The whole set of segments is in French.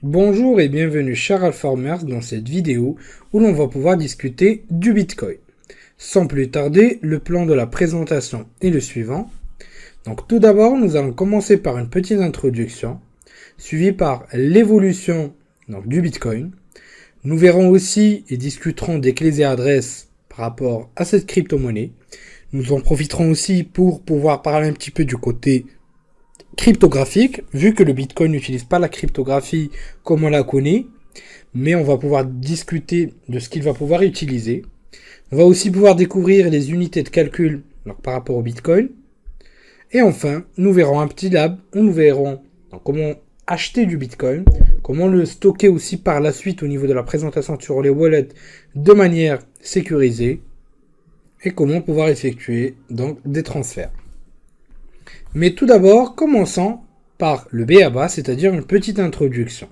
Bonjour et bienvenue chers Alpharmers dans cette vidéo où l'on va pouvoir discuter du Bitcoin. Sans plus tarder, le plan de la présentation est le suivant. Donc tout d'abord, nous allons commencer par une petite introduction, suivie par l'évolution du Bitcoin. Nous verrons aussi et discuterons des clés et adresses par rapport à cette crypto-monnaie. Nous en profiterons aussi pour pouvoir parler un petit peu du côté cryptographique, vu que le Bitcoin n'utilise pas la cryptographie comme on la connaît, mais on va pouvoir discuter de ce qu'il va pouvoir utiliser. On va aussi pouvoir découvrir les unités de calcul par rapport au Bitcoin. Et enfin, nous verrons un petit lab où nous verrons comment acheter du Bitcoin, comment le stocker aussi par la suite au niveau de la présentation sur les wallets de manière sécurisée et comment pouvoir effectuer donc des transferts. Mais tout d'abord, commençons par le b.a.-ba, c'est-à-dire une petite introduction.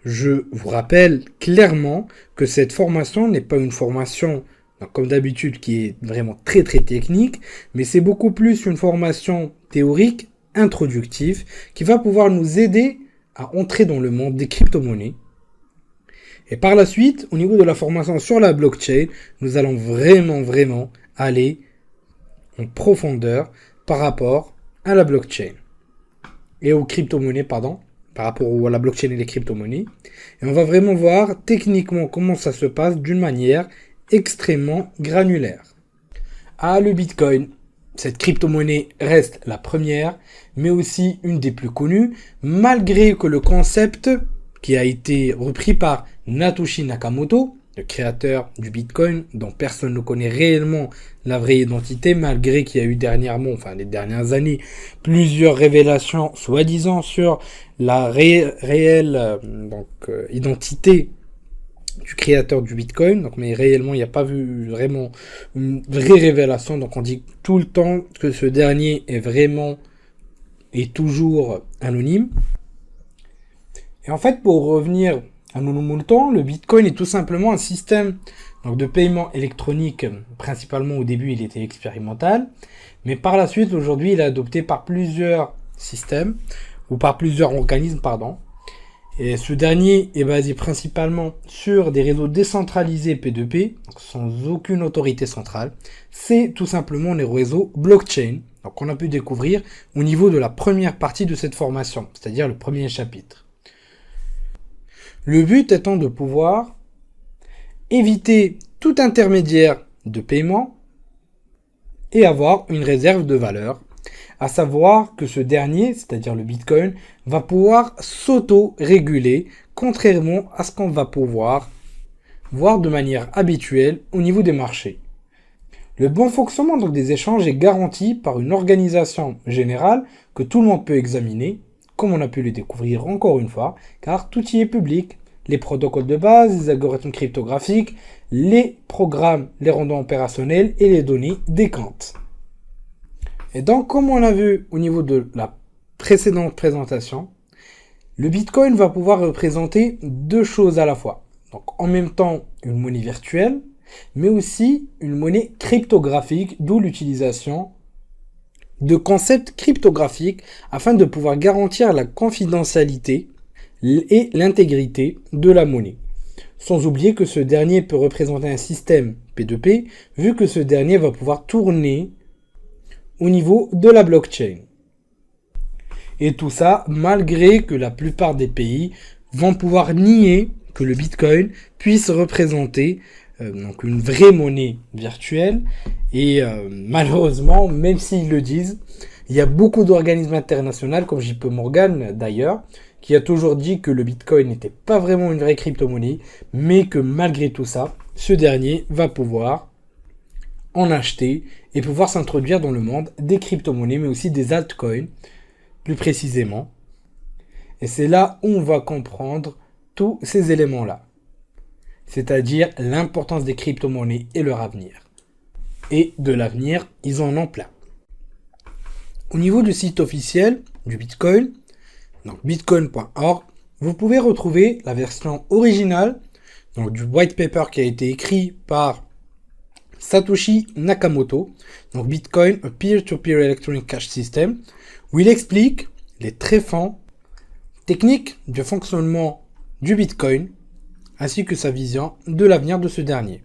Je vous rappelle clairement que cette formation n'est pas une formation, comme d'habitude, qui est vraiment très technique, mais c'est beaucoup plus une formation théorique, introductive, qui va pouvoir nous aider à entrer dans le monde des crypto-monnaies. Et par la suite, au niveau de la formation sur la blockchain, nous allons vraiment aller en profondeur par rapport à la blockchain et aux crypto-monnaies, par rapport à la blockchain et les crypto-monnaies. Et on va vraiment voir techniquement comment ça se passe d'une manière extrêmement granulaire. Le Bitcoin, cette crypto-monnaie reste la première, mais aussi une des plus connues, malgré que le concept qui a été repris par Satoshi Nakamoto, le créateur du Bitcoin, dont personne ne connaît réellement la vraie identité, malgré qu'il y a eu dernièrement, les dernières années, plusieurs révélations, soi-disant, sur la réelle identité du créateur du Bitcoin. Mais réellement, il n'y a pas vu vraiment une vraie révélation. Donc on dit tout le temps que ce dernier est vraiment et toujours anonyme. Et en fait, pour revenir à nos moutons, le Bitcoin est tout simplement un système de paiement électronique. Principalement au début, il était expérimental, mais par la suite, aujourd'hui, il est adopté par plusieurs systèmes ou par plusieurs organismes, Et ce dernier est basé principalement sur des réseaux décentralisés P2P, sans aucune autorité centrale. C'est tout simplement les réseaux blockchain, qu'on a pu découvrir au niveau de la première partie de cette formation, c'est-à-dire le premier chapitre. Le but étant de pouvoir éviter tout intermédiaire de paiement et avoir une réserve de valeur, à savoir que ce dernier, c'est-à-dire le Bitcoin, va pouvoir s'auto-réguler, contrairement à ce qu'on va pouvoir voir de manière habituelle au niveau des marchés. Le bon fonctionnement des échanges est garanti par une organisation générale que tout le monde peut examiner, comme on a pu le découvrir encore une fois, car tout y est public. Les protocoles de base, les algorithmes cryptographiques, les programmes les rendant opérationnels et les données des comptes. Et donc, comme on a vu au niveau de la précédente présentation, le Bitcoin va pouvoir représenter deux choses à la fois. Donc, en même temps, une monnaie virtuelle, mais aussi une monnaie cryptographique, d'où l'utilisation de concepts cryptographiques afin de pouvoir garantir la confidentialité et l'intégrité de la monnaie. Sans oublier que ce dernier peut représenter un système P2P, vu que ce dernier va pouvoir tourner au niveau de la blockchain. Et tout ça, malgré que la plupart des pays vont pouvoir nier que le Bitcoin puisse représenter une vraie monnaie virtuelle. Et malheureusement, même s'ils le disent, il y a beaucoup d'organismes internationaux, comme JP Morgan d'ailleurs, qui a toujours dit que le Bitcoin n'était pas vraiment une vraie crypto-monnaie, mais que malgré tout ça, ce dernier va pouvoir en acheter et pouvoir s'introduire dans le monde des crypto-monnaies, mais aussi des altcoins, plus précisément. Et c'est là où on va comprendre tous ces éléments-là, c'est-à-dire l'importance des crypto-monnaies et leur avenir. Et de l'avenir, ils en ont plein. Au niveau du site officiel du Bitcoin, donc bitcoin.org, vous pouvez retrouver la version originale du white paper qui a été écrit par Satoshi Nakamoto, donc Bitcoin, a Peer-to-Peer Electronic Cash System, où il explique les tréfonds technique du fonctionnement du Bitcoin, ainsi que sa vision de l'avenir de ce dernier.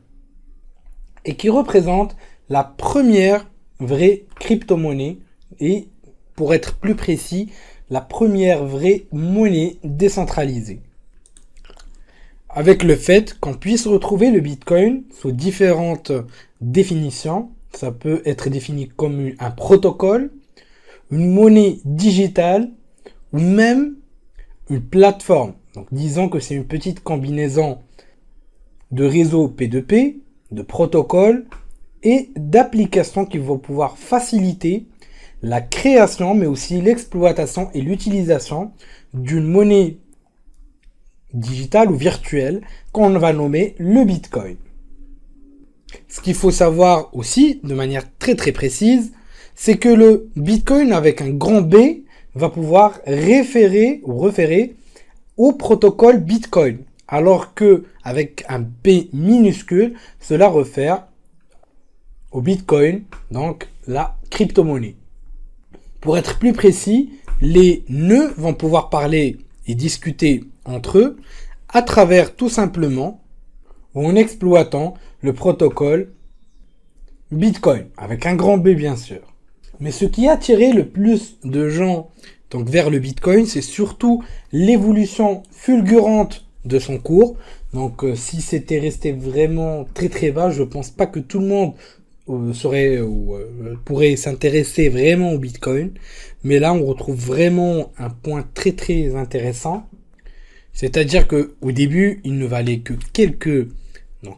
Et qui représente la première vraie crypto-monnaie et, pour être plus précis, la première vraie monnaie décentralisée. Avec le fait qu'on puisse retrouver le Bitcoin sous différentes définitions, ça peut être défini comme un protocole, une monnaie digitale ou même une plateforme. Donc disons que c'est une petite combinaison de réseaux P2P, de protocoles et d'applications qui vont pouvoir faciliter la création mais aussi l'exploitation et l'utilisation d'une monnaie digitale ou virtuelle qu'on va nommer le Bitcoin. Ce qu'il faut savoir aussi, de manière très précise, c'est que le Bitcoin avec un grand B va pouvoir référer au protocole Bitcoin, alors que avec un B minuscule, cela réfère au Bitcoin, donc la crypto-monnaie. Pour être plus précis, les nœuds vont pouvoir parler et discuter entre eux à travers tout simplement ou en exploitant le protocole Bitcoin, avec un grand B bien sûr. Mais ce qui a attiré le plus de gens donc vers le Bitcoin, c'est surtout l'évolution fulgurante de son cours. Donc si c'était resté vraiment très bas, je pense pas que tout le monde pourrait s'intéresser vraiment au Bitcoin. Mais là, on retrouve vraiment un point très intéressant. C'est-à-dire que au début, il ne valait que quelques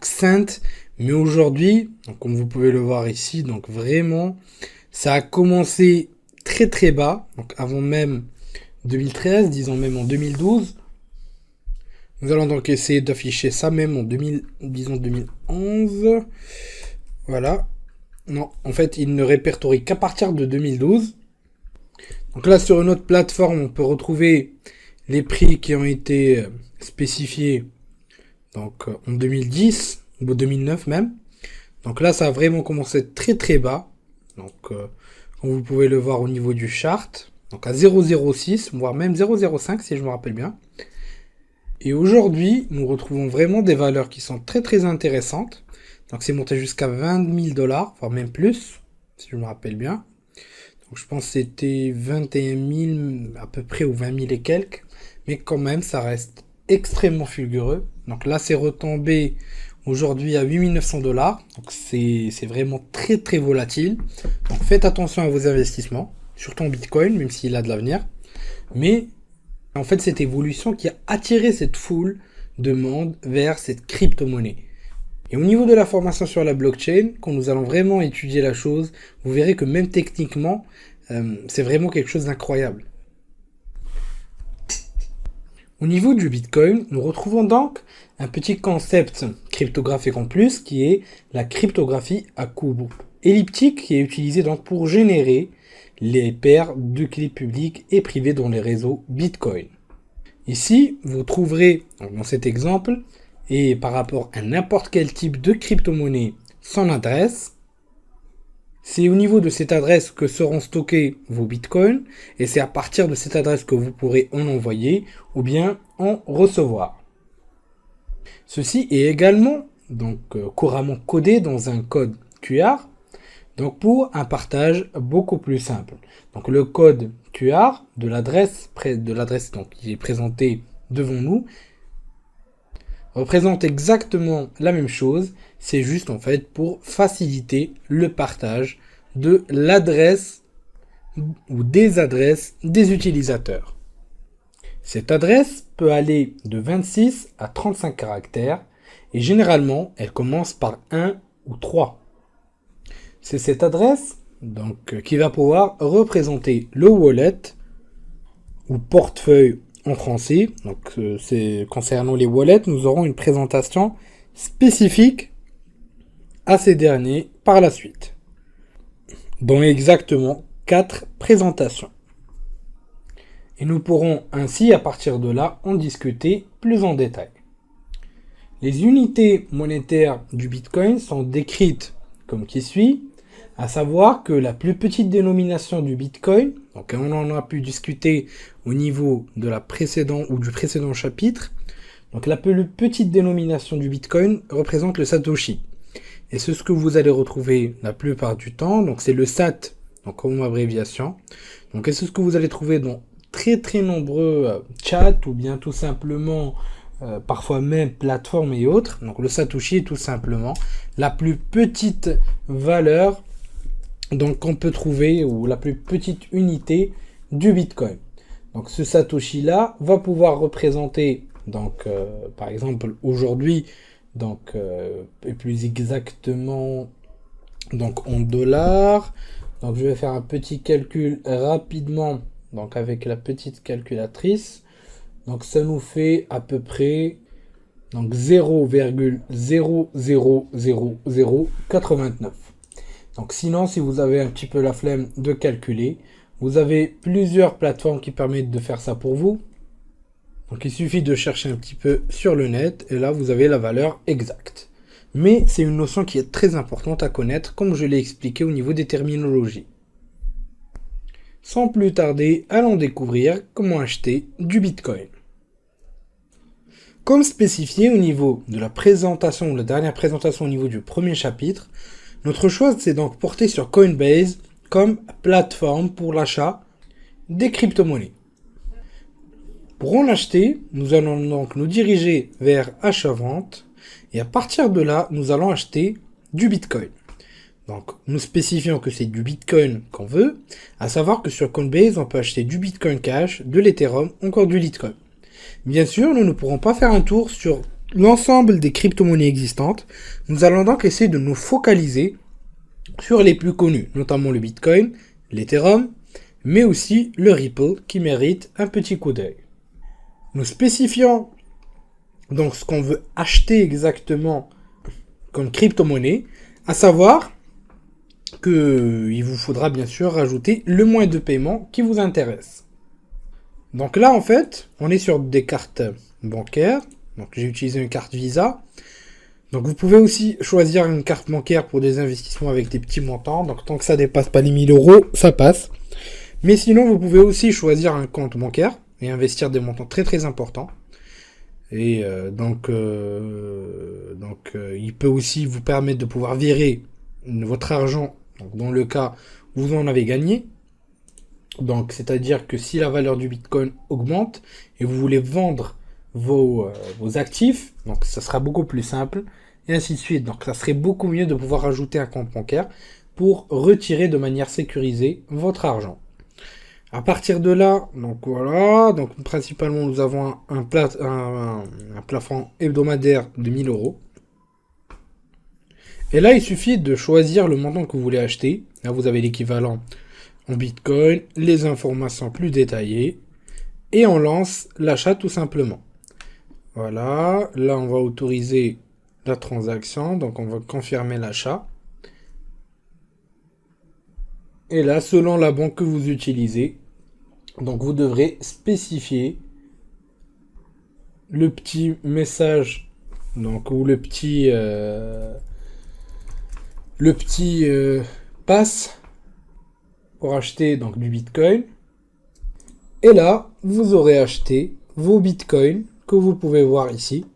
cents, mais aujourd'hui, comme vous pouvez le voir ici, donc vraiment, ça a commencé très bas, donc avant même 2013, disons même en 2012. Nous allons donc essayer d'afficher ça même en 2011. Voilà. Non, en fait, il ne répertorie qu'à partir de 2012. Donc là, sur une autre plateforme, on peut retrouver les prix qui ont été spécifiés donc en 2010 ou 2009 même. Donc là, ça a vraiment commencé très bas. Donc, comme vous pouvez le voir au niveau du chart, donc à 0,06, voire même 0,05 si je me rappelle bien. Et aujourd'hui, nous retrouvons vraiment des valeurs qui sont très intéressantes. Donc c'est monté jusqu'à 20 000 $, voire même plus, si je me rappelle bien. Donc je pense que c'était 21 000 à peu près, ou 20 000 et quelques. Mais quand même, ça reste extrêmement fulgureux. Donc là, c'est retombé aujourd'hui à 8 900 $. Donc c'est vraiment très volatile. Donc faites attention à vos investissements, surtout en Bitcoin, même s'il a de l'avenir. Mais en fait, cette évolution qui a attiré cette foule de monde vers cette crypto-monnaie. Et au niveau de la formation sur la blockchain, quand nous allons vraiment étudier la chose, vous verrez que même techniquement, c'est vraiment quelque chose d'incroyable. Au niveau du Bitcoin, nous retrouvons donc un petit concept cryptographique en plus qui est la cryptographie à courbe elliptique qui est utilisée donc pour générer les paires de clés publiques et privées dans les réseaux Bitcoin. Ici, vous trouverez dans cet exemple, et par rapport à n'importe quel type de crypto-monnaie, son adresse. C'est au niveau de cette adresse que seront stockés vos bitcoins et c'est à partir de cette adresse que vous pourrez en envoyer ou bien en recevoir. Ceci est également donc couramment codé dans un code QR donc pour un partage beaucoup plus simple. Donc le code QR de l'adresse donc qui est présenté devant nous représente exactement la même chose, c'est juste en fait pour faciliter le partage de l'adresse ou des adresses des utilisateurs. Cette adresse peut aller de 26 à 35 caractères et généralement elle commence par 1 ou 3. C'est cette adresse donc qui va pouvoir représenter le wallet ou portefeuille en français. Donc c'est concernant les wallets, nous aurons une présentation spécifique à ces derniers par la suite, dont exactement 4 présentations. Et nous pourrons ainsi à partir de là en discuter plus en détail. Les unités monétaires du Bitcoin sont décrites comme qui suit. À savoir que la plus petite dénomination du Bitcoin, donc on en a pu discuter au niveau de la précédente ou du précédent chapitre, donc la plus petite dénomination du Bitcoin représente le Satoshi. Et c'est ce que vous allez retrouver la plupart du temps, donc c'est le SAT, donc comme abréviation. Donc c'est ce que vous allez trouver dans très nombreux chats ou bien tout simplement parfois même plateformes et autres. Donc le Satoshi est tout simplement la plus petite valeur donc qu'on peut trouver ou la plus petite unité du Bitcoin. Donc ce Satoshi là va pouvoir représenter donc par exemple aujourd'hui donc et plus exactement donc en dollars. Donc je vais faire un petit calcul rapidement donc avec la petite calculatrice. Donc ça nous fait à peu près donc 0,0000089. Donc sinon, si vous avez un petit peu la flemme de calculer, vous avez plusieurs plateformes qui permettent de faire ça pour vous. Donc il suffit de chercher un petit peu sur le net et là vous avez la valeur exacte. Mais c'est une notion qui est très importante à connaître comme je l'ai expliqué au niveau des terminologies. Sans plus tarder, allons découvrir comment acheter du Bitcoin. Comme spécifié au niveau de la présentation ou la dernière présentation au niveau du premier chapitre, notre choix s'est donc porté sur Coinbase comme plateforme pour l'achat des crypto-monnaies. Pour en acheter, nous allons donc nous diriger vers achat-vente et à partir de là, nous allons acheter du Bitcoin. Donc nous spécifions que c'est du Bitcoin qu'on veut, à savoir que sur Coinbase, on peut acheter du Bitcoin Cash, de l'Ethereum, encore du Litecoin. Bien sûr, nous ne pourrons pas faire un tour sur l'ensemble des crypto-monnaies existantes. Nous allons donc essayer de nous focaliser sur les plus connus, notamment le Bitcoin, l'Ethereum, mais aussi le Ripple qui mérite un petit coup d'œil. Nous spécifions donc ce qu'on veut acheter exactement comme crypto-monnaie, à savoir qu'il vous faudra bien sûr rajouter le moyen de paiement qui vous intéresse. Donc là, en fait, on est sur des cartes bancaires. Donc j'ai utilisé une carte Visa. Donc vous pouvez aussi choisir une carte bancaire pour des investissements avec des petits montants. Donc tant que ça dépasse pas les 1000 euros, ça passe. Mais sinon, vous pouvez aussi choisir un compte bancaire et investir des montants très importants. Et il peut aussi vous permettre de pouvoir virer votre argent donc dans le cas où vous en avez gagné. Donc, c'est-à-dire que si la valeur du Bitcoin augmente et vous voulez vendre vos actifs, donc ça sera beaucoup plus simple, et ainsi de suite. Donc, ça serait beaucoup mieux de pouvoir ajouter un compte bancaire pour retirer de manière sécurisée votre argent. À partir de là, donc voilà, donc principalement nous avons un plafond hebdomadaire de 1000 euros. Et là, il suffit de choisir le montant que vous voulez acheter. Là, vous avez l'équivalent en Bitcoin, les informations plus détaillées, et on lance l'achat tout simplement. Voilà, là on va autoriser la transaction, donc on va confirmer l'achat. Et là, selon la banque que vous utilisez, donc vous devrez spécifier le petit message, donc ou le petit pass pour acheter donc du Bitcoin. Et là, vous aurez acheté vos Bitcoins que vous pouvez voir ici.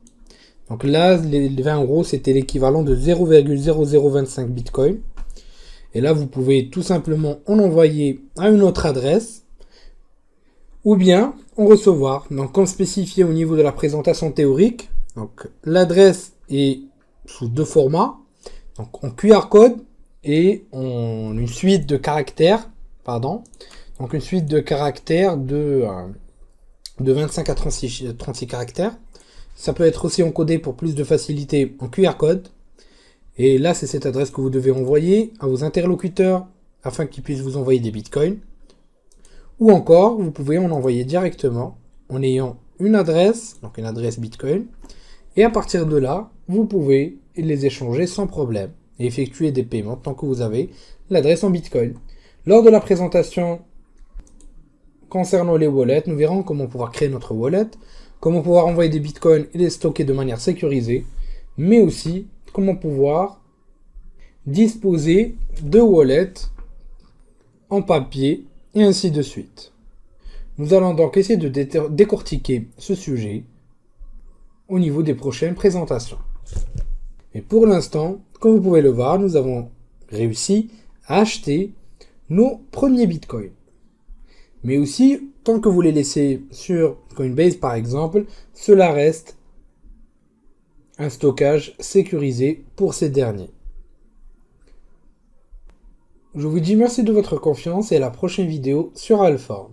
Donc là, les 20 euros, c'était l'équivalent de 0,0025 Bitcoin. Et là, vous pouvez tout simplement en envoyer à une autre adresse ou bien en recevoir. Donc comme spécifié au niveau de la présentation théorique, donc l'adresse est sous deux formats, donc en QR code et en une suite de caractères, donc une suite de caractères de 25 à 36 caractères. Ça peut être aussi encodé pour plus de facilité en QR code. Et là, c'est cette adresse que vous devez envoyer à vos interlocuteurs afin qu'ils puissent vous envoyer des bitcoins. Ou encore, vous pouvez en envoyer directement en ayant une adresse, donc une adresse bitcoin. Et à partir de là, vous pouvez les échanger sans problème et effectuer des paiements tant que vous avez l'adresse en bitcoin. Lors de la présentation concernant les wallets, nous verrons comment pouvoir créer notre wallet, comment pouvoir envoyer des bitcoins et les stocker de manière sécurisée, mais aussi comment pouvoir disposer de wallets en papier et ainsi de suite. Nous allons donc essayer de décortiquer ce sujet au niveau des prochaines présentations. Et pour l'instant, comme vous pouvez le voir, nous avons réussi à acheter nos premiers bitcoins. Mais aussi, tant que vous les laissez sur Coinbase par exemple, cela reste un stockage sécurisé pour ces derniers. Je vous dis merci de votre confiance et à la prochaine vidéo sur Alform.